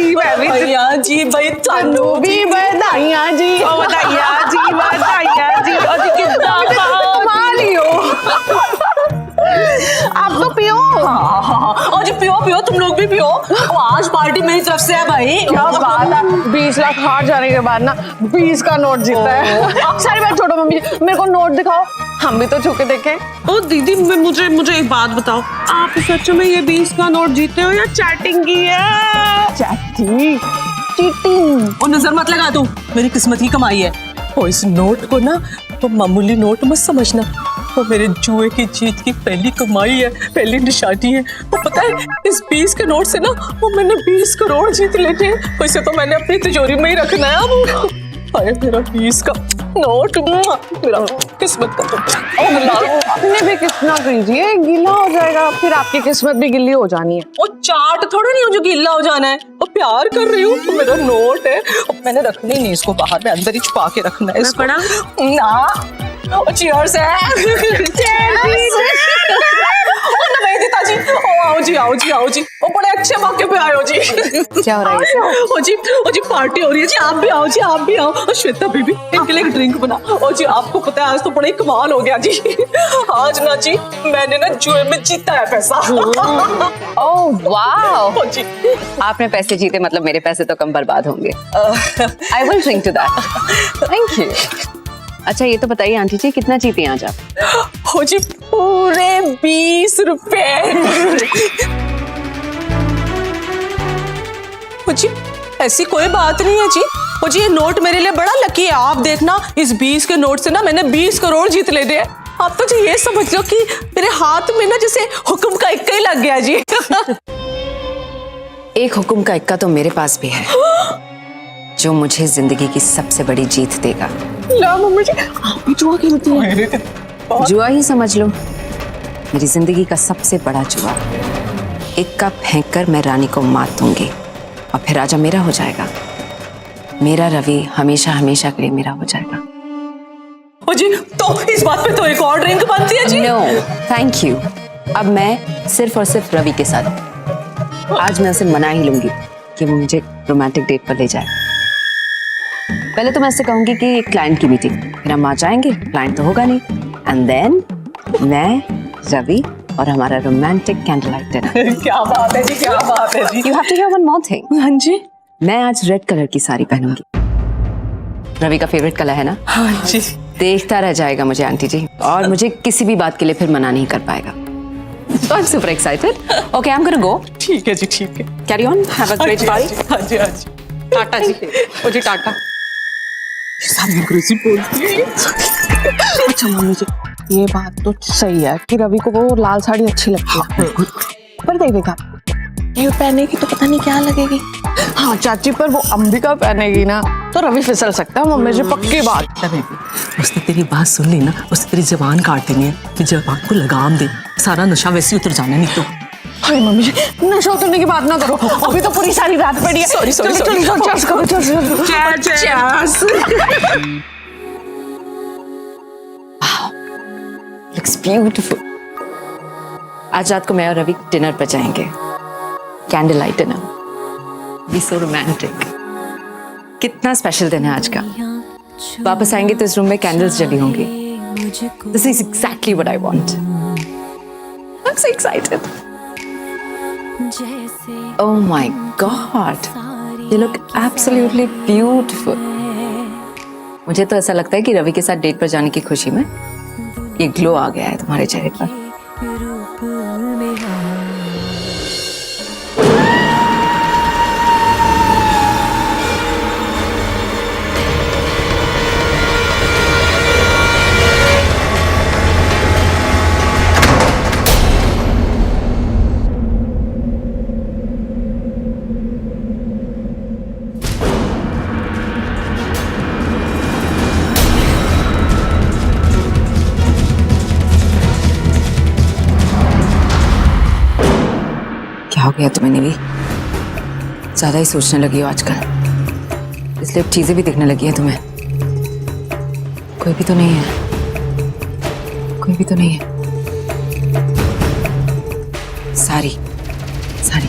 जी बधाइयां जी भाई थानू भी बधाइयां जी। बधाइयां जी और कितना कमाल ही हो। आप तो पियो। और जी पियो पियो, तुम लोग भी पियो। आज पार्टी मेरी तरफ से है भाई। क्या बात है, 20 लाख हार जाने के बाद ना 20 का नोट जीता है। सारी बात छोड़ो मम्मी, मेरे को नोट दिखाओ, हम भी तो छू के देखें। ओ दीदी मुझे एक बात बताओ, आप सच में ये 20 का नोट जीते हो या चैटिंग की है? Chatting cheating. और नजर मत लगा तू, मेरी किस्मत की कमाई है। और इस नोट को ना वो मामूली नोट मत समझना, वो मेरे जुए की जीत की पहली कमाई है, पहली निशानी है। वो पता है इस 20 के नोट से ना वो मैंने 20 करोड़ जीत लेते हैं। वैसे तो मैंने अपनी तिजोरी में ही रखना है अब। अरे मेरा 20 का नोट, मेरा किस्मत का आपने भी कितना कीजिए, गीला हो जाएगा, फिर आपकी किस्मत भी गिल्ली हो जानी है। वो चाट थोड़ा नहीं हो जो गीला हो जाना है। वो प्यार कर रही हूँ, तो मेरा नोट है, मैंने रखना ही नहीं इसको बाहर, में अंदर ही छुपा के रखना है इसको। ना चीयर्स है। जी आओ जी, वो बड़े अच्छे मौके पे आए हो जी। क्या हो रहा है? ओ जी पार्टी हो रही है जी, आप भी आओ। और श्वेता बीबी इनके लिए एक ड्रिंक बना। ओ जी आपको पता है आज तो बड़ा ही कमाल हो गया जी। आज ना जी मैंने ना जुए में जीता है पैसा। ओह वाओ, जी आपने पैसे जीते मतलब मेरे पैसे तो कम बर्बाद होंगे। I will drink to that, thank you. अच्छा ये तो बताइए आंटी जी, कितना जीते आज आप? हो जी पूरे 20 रुपए। जी ऐसी कोई बात नहीं है जी। हो जी ये नोट मेरे लिए बड़ा लकी है। आप देखना इस 20 के नोट से ना मैंने 20 करोड़ जीत लेने हैं। आप तो जी ये समझ लो कि मेरे हाथ में ना जैसे हुक्म का इक्का ही लग गया जी। एक हुक्म का इक्का तो मेरे पास भी है जो मुझे जिंदगी की सबसे बड़ी जीत देगा। ला मम्मी जी, आप भी जुआ खेलती हैं? जुआ ही समझ लो, मेरी जिंदगी का सबसे बड़ा जुआ। इक्का फेंक कर मैं रानी को मात दूंगी और फिर राजा मेरा हो जाएगा। मेरा रवि हमेशा हमेशा के लिए मेरा हो जाएगा। ओ जी तो इस बात पे तो एक और ड्रिंक बनती है जी। नो थैंक यू, अब मैं सिर्फ और सिर्फ रवि के साथ। आज मैं उसे मना ही लूंगी कि वो मुझे रोमांटिक डेट पर ले जाए। पहले तो मैं उससे कहूंगी कि क्लाइंट की मीटिंग, फिर हम आ जाएंगे, क्लाइंट तो होगा नहीं, एंड देन मैं, रवि और हमारा रोमांटिक कैंडल लाइट डिनर। क्या बात है जी, क्या बात है जी। You have to hear one more thing. हाँ जी। मैं आज रेड कलर की साड़ी पहनूंगी, रवि का फेवरेट कलर है ना। हाँ जी। देखता रह जाएगा मुझे आंटी जी, और मुझे किसी भी बात के लिए फिर मना नहीं कर पाएगा। So I'm super excited. Okay, I'm gonna go. ठीक है जी, ठीक है। Carry on. Have a great party. हाँ जी हाँ जी। टाटा जी। ओ जी टाटा। सारी अंग्रेजी बोलती है। अच्छा मम्मी जी, ये बात तो सही है कि रवि को वो लाल साड़ी अच्छी लगती है, पर देखेगा ये पहनेगी तो पता नहीं क्या लगेगी। हाँ चाची, पर वो अंबिका पहनेगी ना तो रवि फिसल सकता है मम्मी जी, पक्की बात। उसने तेरी बात सुन ली ना, उसने तेरी जबान काट देनी है, कि जबान को लगाम दे, सारा नशा वैसे ही उतर जाना है। नहीं तो अरे मम्मी जी नशा उतरने की बात ना करो, अभी तो पूरी सारी रात पड़ी है। सॉरी चलो चीयर्स करो, चीयर्स। Looks beautiful. आज रात को मैं और रवि डिनर पर जाएंगे, candle light dinner. Be so romantic. कितना स्पेशल दिन है आज का। वापस आएंगे तो इस रूम में कैंडल्स जली होंगी। This is exactly what I want. I'm so excited. Oh my God. You look absolutely beautiful. मुझे तो ऐसा लगता है कि रवि के साथ डेट पर जाने की खुशी में ये ग्लो आ गया है तुम्हारे चेहरे पर। क्या हो गया तुम्हें निवी? ज्यादा ही सोचने लगी हो आजकल, इसलिए अब चीजें भी दिखने लगी है तुम्हें। कोई भी तो नहीं है, कोई भी तो नहीं है। सारी सारी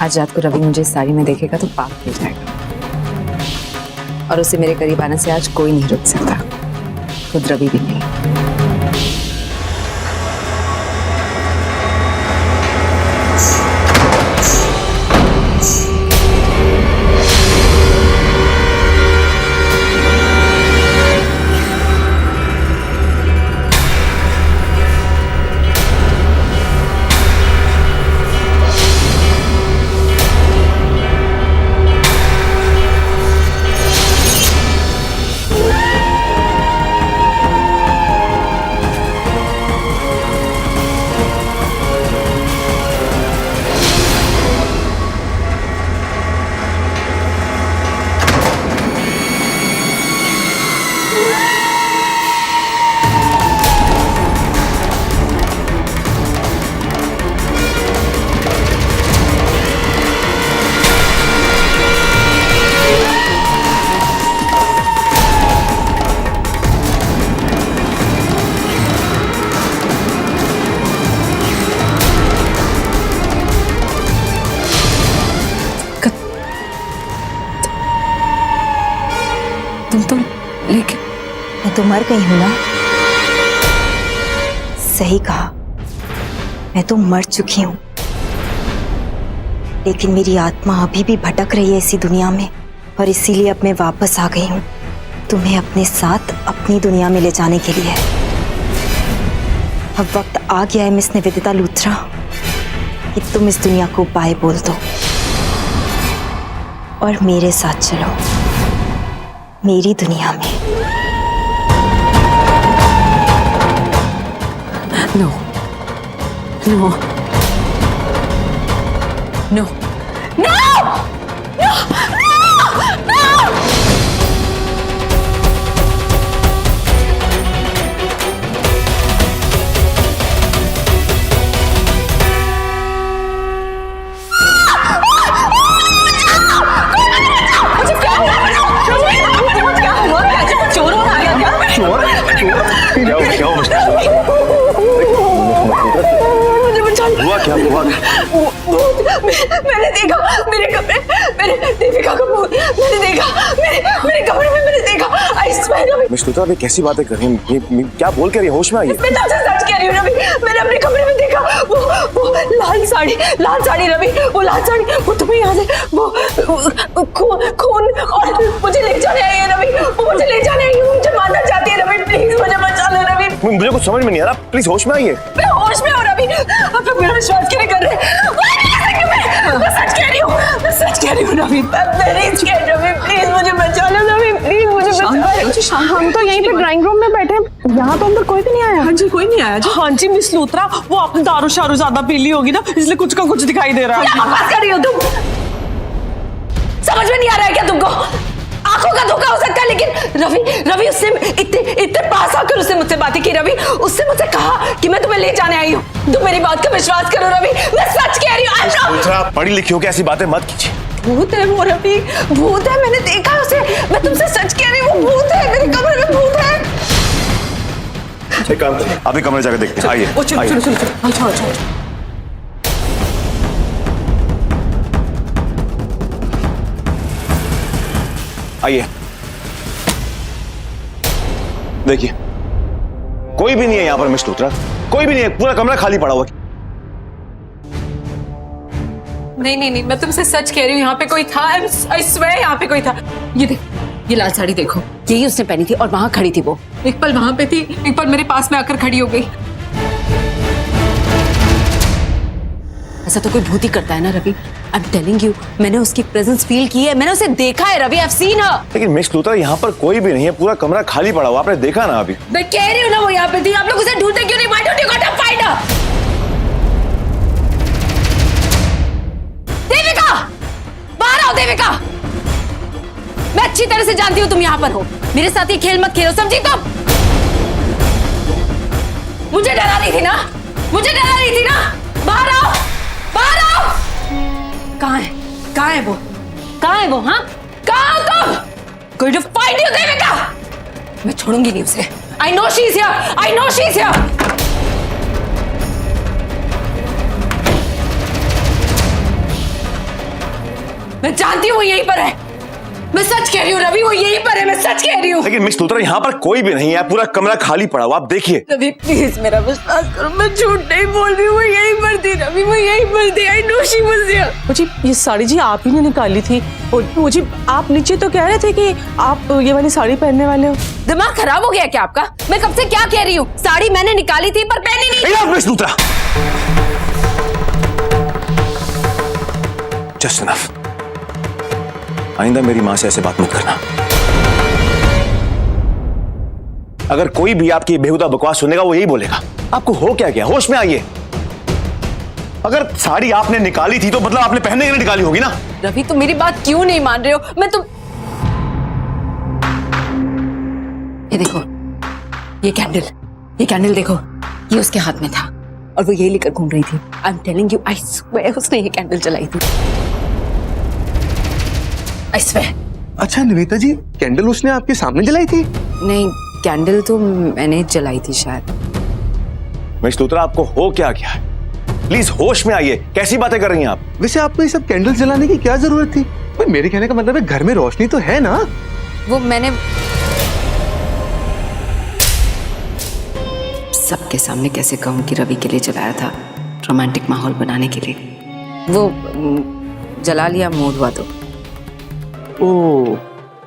आज रात को रवि मुझे इस साड़ी में देखेगा तो पागल हो जाएगा, और उसे मेरे करीब आने से आज कोई नहीं रोक सकता, खुद रवि भी नहीं। तुम लेकिन मैं तो मर गई हूं ना। सही कहा, मैं तो मर चुकी हूं, लेकिन मेरी आत्मा अभी भी भटक रही है इसी दुनिया में, और इसीलिए अब मैं वापस आ गई हूं तुम्हें अपने साथ अपनी दुनिया में ले जाने के लिए। अब वक्त आ गया है मिस निवेदिता लूथरा कि तुम इस दुनिया को बाय बोल दो और मेरे साथ चलो मेरी दुनिया में। नो नो नो क्या हुआ? मैंने देखा मेरे कमरे, मैंने देविका को मैंने देखा मेरे कमरे में, मैंने देखा। I swear Ravi, miss Luthra, आप कैसी बातें कर रही हैं? क्या बोल के रही है? होश में आइए। मैं सच कह रही हूँ रवि, मैंने अपने कमरे में देखा वो लाल साड़ी रवि, वो लाल साड़ी, वो तुम्हें याद है? वो खून और मुझे ले जाने आई है रवि, वो मुझे ले जाने आई है, मुझे मारना चाहती है रवि, प्लीज मुझे बचा लो रवि। मुझे कुछ समझ में नहीं आ रहा, प्लीज होश में आइए। मैं होश में हूँ रवि, आप लोग मेरा विश्वास क्यों नहीं कर रहे? मैं सच कह रही हूँ, मैं सच कह रही हूँ रवि, रवि प्लीज मुझे बचा लो रवि, प्लीज मुझे बचा लो। हम तो यहीं पे ड्राइंग रूम में बैठे हैं, यहाँ तो अंदर कोई भी नहीं आया। हाँ जी, कोई नहीं आया जी। हाँ जी मिस लूथरा, वो आपने दारू शारू ज्यादा पी ली होगी ना, इसलिए कुछ का कुछ दिखाई दे रहा है। क्या बकवास कर रही हो तुम? समझ में नहीं आ रहा है क्या तुमको? आंखों का धोखा हो सकता है, लेकिन रवि उससे इतने पास आकर उसने मुझसे बातें की रवि, उससे मुझसे कहा कि मैं तुम्हें ले जाने आई हूँ। तुम मेरी बात का विश्वास करो रवि, मैं सच कह रही हूँ। लूथरा, पढ़ी लिखी हो, ऐसी बातें मत कीजिए। भूत है वो रवि, भूत है, मैंने देखा है उसे, मैं तुमसे सच कह रही हूँ, वो भूत है, मेरे कमरे में भूत है। एक काम करिए, अभी कमरे जाकर देखते हैं। आइए, चलो। अच्छा। आइए। देखिए, कोई भी नहीं है यहाँ पर मिस लूथरा, कोई भी नहीं है, पूरा कमरा खाली पड़ा हुआ। नहीं, मैं तुमसे सच कह रही हूँ, यहाँ पे कोई था। आई स्वेयर यहाँ पे कोई था। ये देख, ये लाल साड़ी देखो, यही उसने पहनी थी, और वहां खड़ी थी वो। एक पल वहां पे थी, एक पल मेरे पास में आकर खड़ी हो गई। ऐसा तो कोई भूत ही करता है ना Ravi. I am telling you, मैंने उसकी प्रेजेंस फील की है, मैंने उसे देखा है Ravi, I have seen her. लेकिन मिस लूथरा, यहाँ पर कोई भी नहीं है, पूरा कमरा खाली पड़ा हुआ, आपने देखा ना अभी। मैं कह रही हूँ ना वो यहाँ पे थी, आप लोग उसे ढूंढते क्यों नहीं? Why don't you go to find her? Devika, बाहर आओ देविका। मैं अच्छी तरह से जानती हूँ तुम यहाँ पर हो, मेरे साथ ये खेल मत खेलो, समझी तुम? मुझे डरा रही थी ना, मुझे डरा रही थी ना? बाहर आओ, बाहर आओ। कहाँ है वो? कहाँ है वो? हाँ, कहाँ हो तुम? Going to find you, Devika. मैं छोड़ूंगी नहीं उसे। I know she's here, I know she's here। मैं जानती हूँ वो यहीं पर है। मैं सच कह रही हूँ रवि, वो यहीं पर है, मैं सच कह रही हूँ। लेकिन मिस लूथरा यहाँ पर कोई भी नहीं है, पूरा कमरा खाली पड़ा हुआ, आप देखिए। रवि प्लीज मेरा विश्वास करो, मैं झूठ नहीं बोल रही हूँ, वो यहीं पर थी रवि, वो यहीं पर थी। I know she was here. मुझे ये साड़ी जी आप ही ने निकाली थी, और मुझे आप नीचे तो कह रहे थे कि आप ये वाली साड़ी पहनने वाले हो। दिमाग खराब हो गया क्या आपका? मैं कब से क्या कह रही हूँ? साड़ी मैंने निकाली थी पर पहनी नहीं। Enough, miss Luthra. Just enough। आइंदा मेरी माँ से ऐसे बात मत करना। अगर कोई भी आपकी बेहुदा बकवास सुनेगा वो यही बोलेगा, आपको हो क्या गया, होश में आइए। अगर साड़ी आपने निकाली थी तो मतलब आपने पहनने के लिए निकाली होगी ना। रवि तुम मेरी बात क्यों नहीं मान रहे हो? मैं तुम ये देखो, ये कैंडल देखो, ये उसके हाथ में था और वो यही लेकर घूम रही थी। आई am telling you, I swear उसने ये कैंडल जलाई थी। I swear. अच्छा निवेदिता जी, कैंडल उसने आपके सामने जलाई थी? नहीं, कैंडल तो मैंने जलाई थी शायद। मिस लूथरा आपको हो क्या गया है? प्लीज होश में आइए, कैसी बातें कर रही हैं आप? वैसे आपको ये सब कैंडल जलाने की क्या जरूरत थी? भाई मेरे कहने का मतलब है घर में रोशनी तो है ना। वो मैंने सबके सामने कैसे कहूँ कि रवि के लिए जलाया था, रोमांटिक माहौल बनाने के लिए। वो जला लिया, मूड हुआ तो। ओह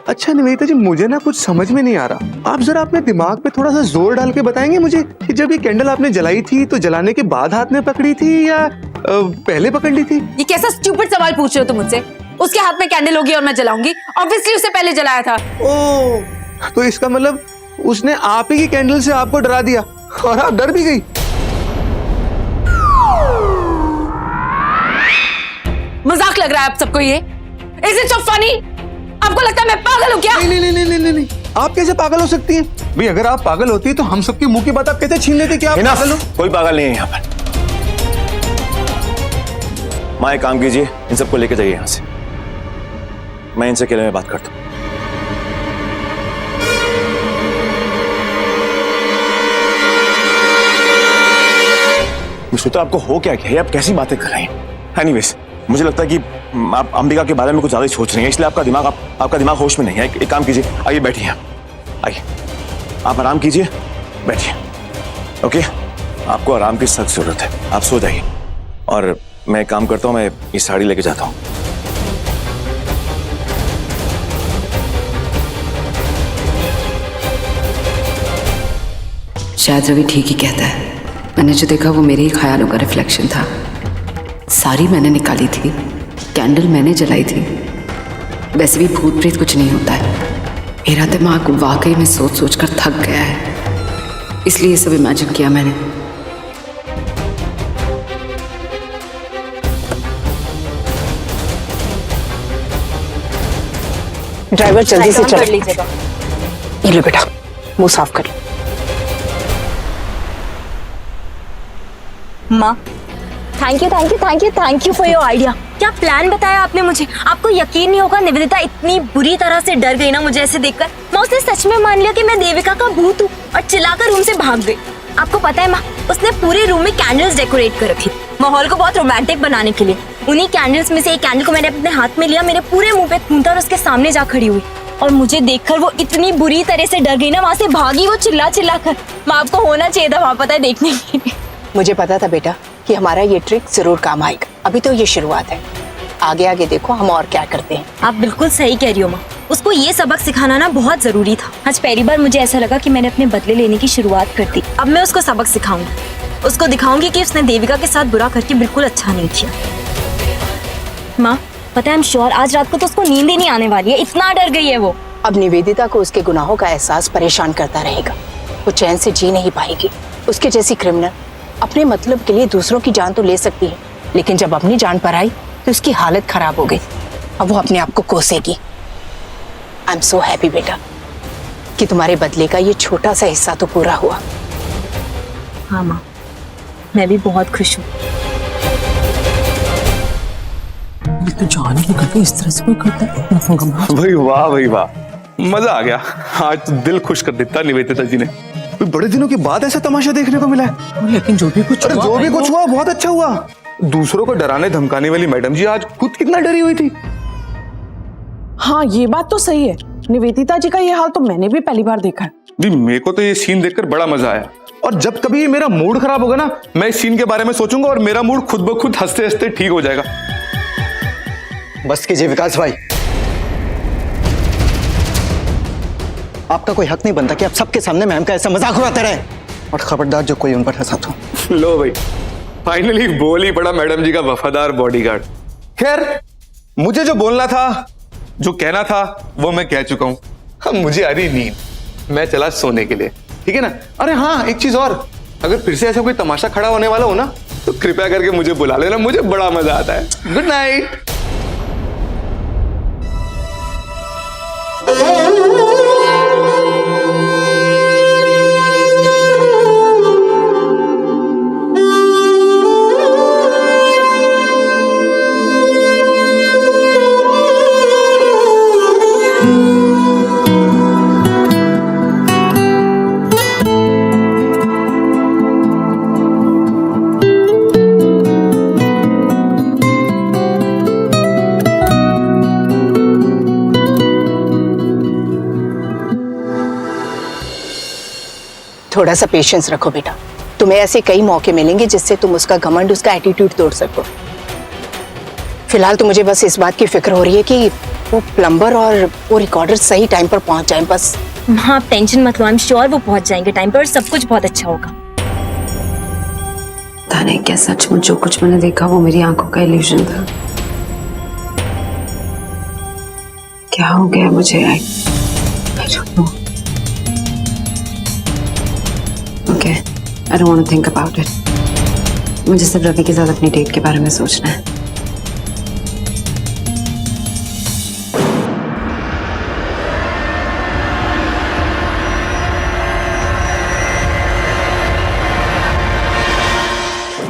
अच्छा निवेदिता जी, मुझे ना कुछ समझ में नहीं आ रहा। आप जरा अपने दिमाग पे थोड़ा सा जोर डाल के बताएंगे मुझे कि जब ये कैंडल आपने जलाई थी तो जलाने के बाद हाथ में पकड़ी थी या पहले पकड़ ली थी? ये कैसा स्टूपिड सवाल पूछ रहे हो तुम मुझसे? उसके हाथ में कैंडल होगी और मैं जलाऊंगी? ऑब्वियसली उसे पहले जलाया था। ओह तो इसका मतलब उसने आप ही की कैंडल से आपको डरा दिया और आप डर भी गई। मजाक लग रहा है आप सबको ये? Is it so funny? आपको लगता है मैं पागल हूँ क्या? नहीं, आप कैसे पागल हो सकती हैं? भाई अगर आप पागल होती तो हम सबके मुंह की बात आप कैसे छीन लेते कि आप Enough! पागल हो? कोई पागल नहीं है यहाँ पर। माँ एक काम कीजिए, इन सबको लेके जाइए यहाँ से, मैं इनसे अकेले में बात करता हूँ। मिस्टर आपको हो क्या गया? आप कैसी बातें कर रहे हैं? एनीवेज मुझे लगता है कि आप अंबिका के बारे में कुछ ज्यादा ही सोच रही हैं, इसलिए आपका दिमाग होश में नहीं है। एक काम कीजिए, आइए बैठिए, आइए, आप आराम कीजिए, बैठिए। ओके, आपको आराम की सख्त जरूरत है, आप सो जाइए और मैं एक काम करता हूँ, मैं ये साड़ी लेके जाता हूँ। शायद रवि ठीक ही कहता है। मैंने जो देखा वो मेरे ही ख्यालों का रिफ्लेक्शन था। साड़ी मैंने निकाली थी, कैंडल मैंने जलाई थी। वैसे भी भूत प्रेत कुछ नहीं होता है। मेरा दिमाग वाकई में सोच सोच कर थक गया है, इसलिए ये सब इमेजिन किया मैंने। ड्राइवर जल्दी से चल लीजिएगा। ये लो बेटा, मुंह साफ कर लो। माँ thank you for your idea. क्या प्लान बताया आपने मुझे? आपको यकीन नहीं होगा, निवेदिता इतनी बुरी तरह से डर गई ना मुझे ऐसे देखकर। माँ उसने सच में मान लिया कि मैं देविका का भूत हूँ और चिल्लाकर रूम से भाग गई। आपको पता है माँ, उसने पूरे रूम में कैंडल्स डेकोरेट कर रखी, माहौल को बहुत रोमांटिक बनाने के लिए। उन्हीं कैंडल्स में से एक कैंडल को मैंने अपने हाथ में लिया, मेरे पूरे मुंह पे खून था और उसके सामने जा खड़ी हुई और मुझे देखकर वो इतनी बुरी तरह से डर गई ना, वहां से भागी वो चिल्ला कर। माँ आपको होना चाहिए था वहां, पता है, देखने के लिए। मुझे पता था बेटा कि हमारा ये ट्रिक जरूर काम आएगा। अभी तो ये शुरुआत है, आगे आगे देखो हम और क्या करते हैं। आप बिल्कुल सही कह रही हो माँ, उसको ये सबक सिखाना ना बहुत जरूरी था। आज पहली बार मुझे ऐसा लगा कि मैंने अपने बदले लेने की शुरुआत कर दी। अब मैं उसको सबक सिखाऊंगी, उसको दिखाऊंगी कि उसने देविका के साथ बुरा करके बिल्कुल अच्छा नहीं किया। माँ पता है, आई एम श्योर आज रात को तो उसको नींद ही नहीं आने वाली है, इतना डर गई है वो। अब निवेदिता को उसके गुनाहों का एहसास परेशान करता रहेगा, वो चैन से जी नहीं पाएगी। उसके जैसी क्रिमिनल अपने मतलब के लिए दूसरों की जान तो ले सकती है, लेकिन जब अपनी जान पर आई तो उसकी हालत खराब हो गई। अब वो अपने आप को कोसेगी। आई एम सो हैप्पी बेटा कि तुम्हारे बदले का ये छोटा सा हिस्सा तो पूरा हुआ। हाँ माँ, मैं भी बहुत खुश हूँ। तो जान ही करते इस तरह से कोई करता है। भाई वाह, मजा आ गया। आज तो दिल खुश कर देता निवेदिता जी ने। बड़े दिनों के बाद ऐसा तमाशा देखने को मिला है। लेकिन जो भी कुछ हुआ बहुत अच्छा हुआ। दूसरों को डराने धमकाने वाली मैडम जी आज खुद कितना डरी हुई थी। हाँ ये बात तो सही है, निवेदिता जी का ये हाल तो मैंने भी पहली बार देखा है। दी मेरे को तो ये सीन देखकर बड़ा मजा आया, और जब कभी मेरा मूड खराब होगा ना, मैं इस सीन के बारे में सोचूंगा और मेरा मूड खुद ब खुद हंसते हंसते ठीक हो जाएगा। बस कीजिए विकास भाई, आपका कोई हक नहीं बनता कि आप सबके सामने मैम का ऐसा मजाक उड़ाते रहे, और खबरदार जो कोई उन पर हंसा तो। लो भाई, फाइनली बोल ही पड़ा मैडम जी का वफादार बॉडीगार्ड। खैर, मुझे जो बोलना था, जो कहना था, वो मैं कह चुका हूं। अब मुझे आ रही नींद, मैं चला सोने के लिए, ठीक है ना। अरे हाँ, एक चीज और, अगर फिर से ऐसा कोई तमाशा खड़ा होने वाला हो ना, तो कृपया करके मुझे बुला लेना, मुझे बड़ा मजा आता है। Good night. थोड़ा सा पेशेंस रखो बेटा, तुम्हें ऐसे कई मौके मिलेंगे जिससे तुम उसका घमंड, उसका एटीट्यूड तोड़ सको। फिलहाल तो मुझे बस इस बात की फिक्र हो रही है कि वो प्लम्बर और वो रिकॉर्डर सही टाइम पर पहुंच जाएं बस। हाँ टेंशन मत लो, आई एम श्योर वो पहुंच जाएंगे टाइम पर और सब कुछ बहुत अच्छा होगा। पता नहीं क्या सचमुच जो कुछ मैंने देखा वो मेरी आंखों का इल्यूजन था। क्या हो गया मुझे? I don't know. Okay, I don't want to think about it. मुझे सिर्फ रवि के साथ अपनी डेट के बारे में सोचना है।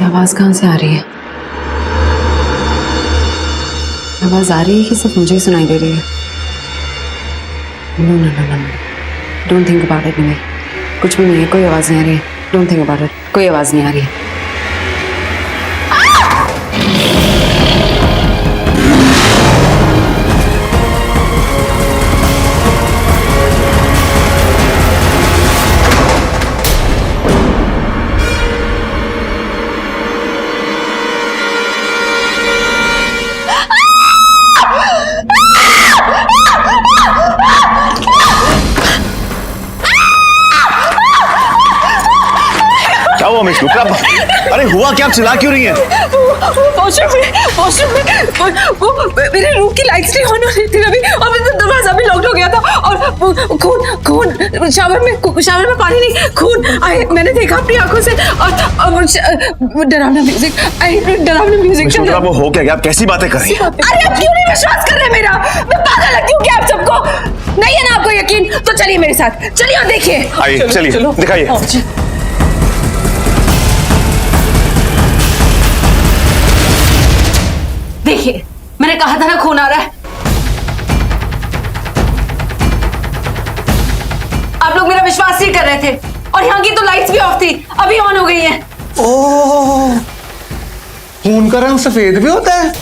आवाज कहाँ से आ रही है? आवाज आ रही है कि सिर्फ मुझे ही सुनाई दे रही है? No no no no, don't think about it. नहीं, कुछ भी नहीं है, कोई आवाज नहीं आ रही है। डोंट थिंक अबाउट इट, कोई आवाज नहीं आ रही है। क्या हुआ मिस लुकरा? अरे हुआ क्या? आप चिल्ला क्यों रही हैं? वॉशरूम में वो मेरे रूम की लाइट्स नहीं ऑन हो रही थी रवि, और मेरा दरवाजा भी लॉक हो गया था, और वो खून शावर में पानी नहीं, खून मैंने देखा अपनी आंखों से, और डरावना म्यूजिक चल लुकरा, रहा। वो हो क्या गया? आप कैसी बातें कर रही हैं? अरे आप क्यों नहीं विश्वास कर रहे मेरा? मैं पागल लगती हूँ क्या आप सबको? नहीं है ना आपको यकीन? तो चलिए मेरे साथ, चलिए और देखिए। आइए, चलिए दिखाइए। देखिए, मैंने कहा था ना खून आ रहा है। आप लोग मेरा विश्वास नहीं कर रहे थे, और यहाँ की तो लाइट्स भी ऑफ थी, अभी ऑन हो गई हैं। ओह, खून का रंग सफेद भी होता है?